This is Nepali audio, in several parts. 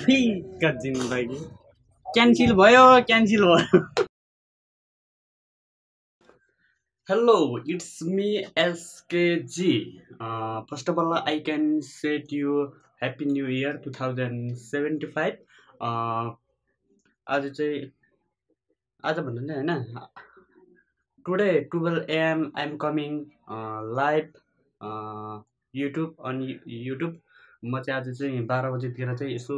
फ्रीका जिन्दगी क्यान्सिल भयो Hello, it's me SKG. First of all, I can say to you Happy New Year 2075. आज चाहिँ आज भन्नु नि हैन today 12 AM I'm coming live YouTube on YouTube. म चाहिँ आज चाहिँ 12 बजेतिर चाहिँ यसो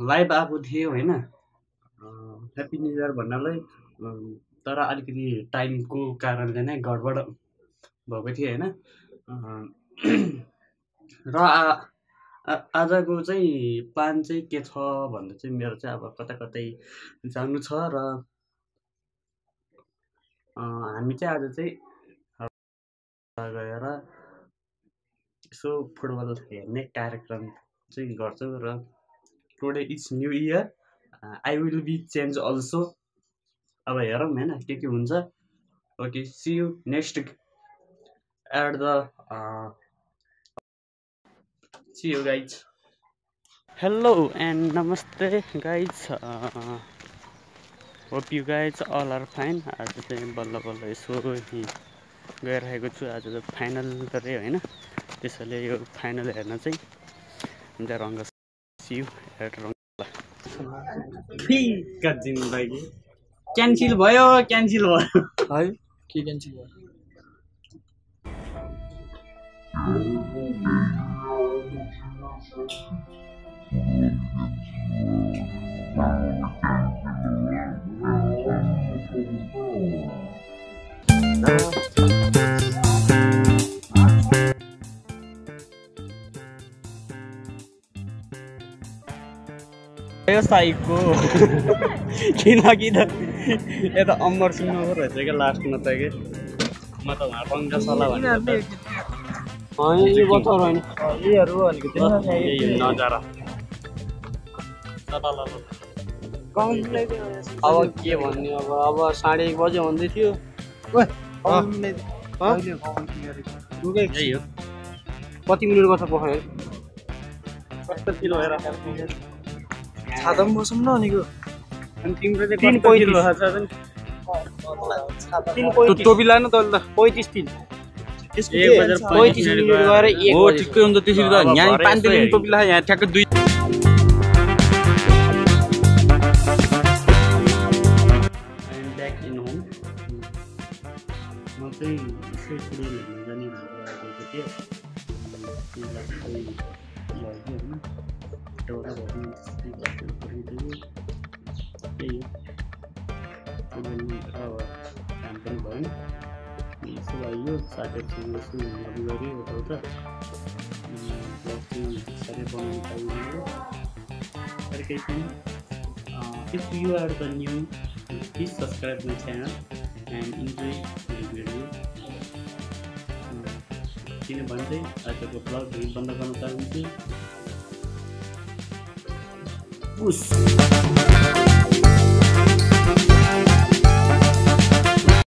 लाइभ आएको थियो हैन ह्याप्पी न्यू इयर भन्नलाई तर अलिकति टाइमको कारणले नै गडबड भएको थियो हैन र आजको चाहिँ प्लान चाहिँ के छ भन्दा चाहिँ मेरो चाहिँ अब कता कतै जानु छ र हामी चाहिँ आज चाहिँ गएर यसो फुटबल हेर्ने कार्यक्रम चाहिँ गर्छौं र today is new year I will be change also अब हेरौँ हैन के हुन्छ okay see you next at the see you guys hello and नमस्ते guys hope you guys all are fine आज चाहिँ बल्ल बल्ल यसो गइरहेको छु आज त फाइनल गरे हैन त्यसैले यो फाइनल हेर्न चाहिँ हुन्छ रङ्ग सी यू एट रङ्ग फ्रीका जिन्दगी क्यान्सिल भयो है के क्यान्सिल भयो यो साइको किनकि त यता अमर सिंह रहेछ क्या लास्टमा त के म त उहाँ रङ्गा सला भनेको यो बचाउ हैन यहीहरु अलिकति नजारा अब के भन्ने अब 1:30 बजे हुँदै थियो कति मिनेट गर्छ पोखरा कस्तो किलो हेर छाता पनि बसौँ न अनिको अनि तिम्रो चाहिँ 3:35 टोपी लानु त 35 दिन 35 मिनेट गएर 1 हो ठिकै हुन्छ त्यसरी त यहाँ 5 दिन टोपी ला यहाँ ठ्याक्क 2 ब्याक इन होम म चाहिँ यसै फुटबल हेर्न जाने भनेर थिएँ यो साथीहरूसँग यसो हिँड्नु गऱ्यो यताउता ब्लग चाहिँ साह्रै बनाउनु पाइँदैन तर केही छैन if you are the new please subscribe my channel and enjoy the video किन भन्दै आजको ब्लग बन्द गर्न चाहन्छु पुस